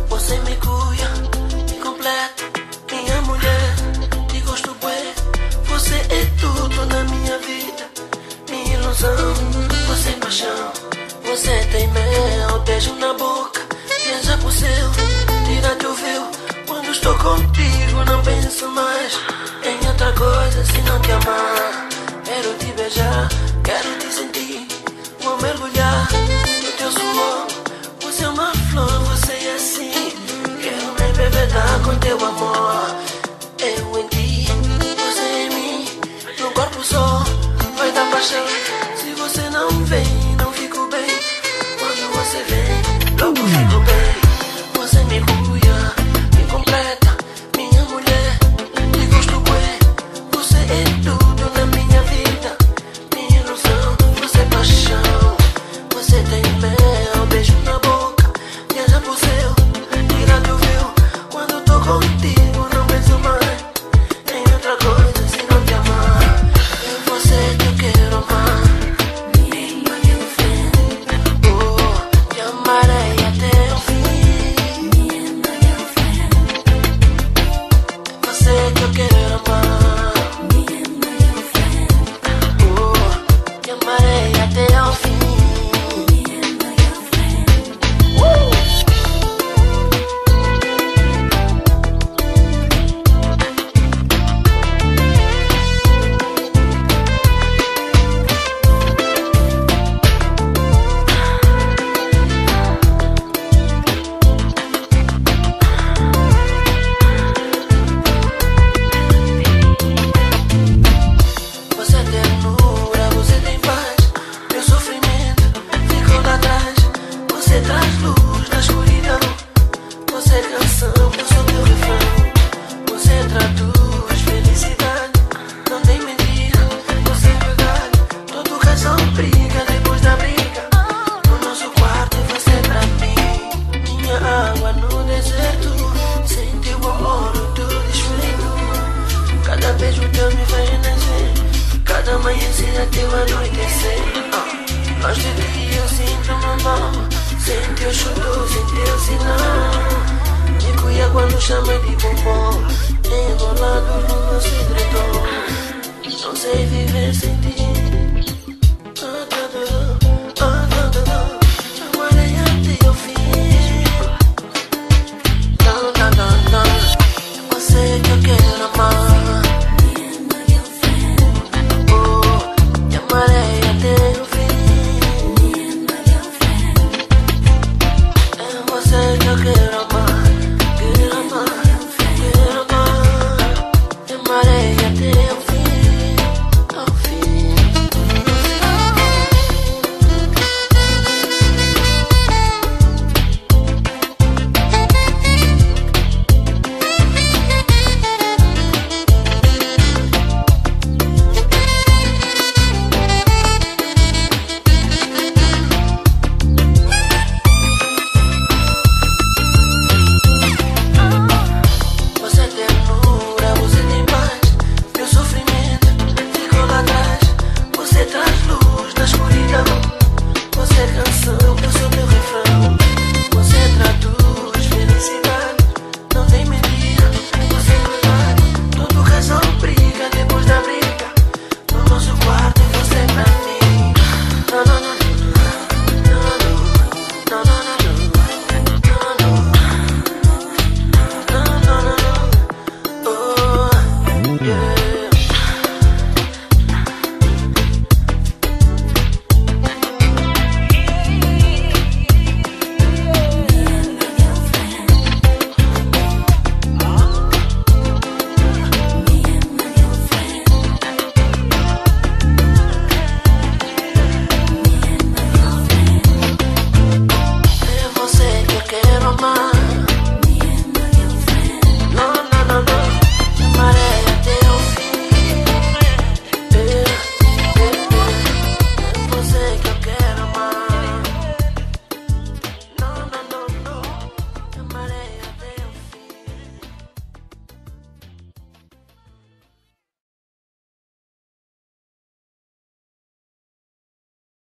Você me cuida, me completa, minha mulher, de gosto bué. Você é tudo na minha vida, minha ilusão. Você é paixão, você tem mel, beijo na boca, viaja pro céu, tira teu véu. Quando estou contigo não penso mais em outra coisa se não te amar. Quero te beijar, quero te sentir, vou mergulhar no teu suor. Você é uma flor, você é assim. Quero me embebedar com teu amor. Eu em ti, você em mim. No corpo só vai dar paixão. Se você não vem, não fico bem. Quando você vem, logo fico bem. Você me cuida, me completa, minha mulher, de gosto bué. Você é tudo na minha vida, minha ilusão. Você é paixão, você tem mel, beijo na boca, viaja pro céu, tira teu véu. Quando tô contigo não penso mais em outra coisa se não te amar. É você que eu quero amar. Oh, te amarei até o fim. Você que eu quero amar. Oh, te amarei até o fim. Você é ternura, você tem paz. Meu sofrimento ficou lá atrás. Você traz luz na escuridão. Você é canção, eu sou teu refrão. Você traduz felicidade, não tem mentira, você é verdade. Todo casal briga depois da briga. No nosso quarto você é pra mim. Minha água no deserto, sem teu amor eu tô desfeito. Cada beijo teu me faz renascer, cada amanhecer teu anoitecer. Nós de dia eu sinto uma mão, sem teu choro, sem teu sinal. Me cuida quando chama de bombom, enrolado no nosso edredom. Não sei viver sem ti. Te amarei até o fim. Você que eu quero amar. Você traz luz na escuridão. Você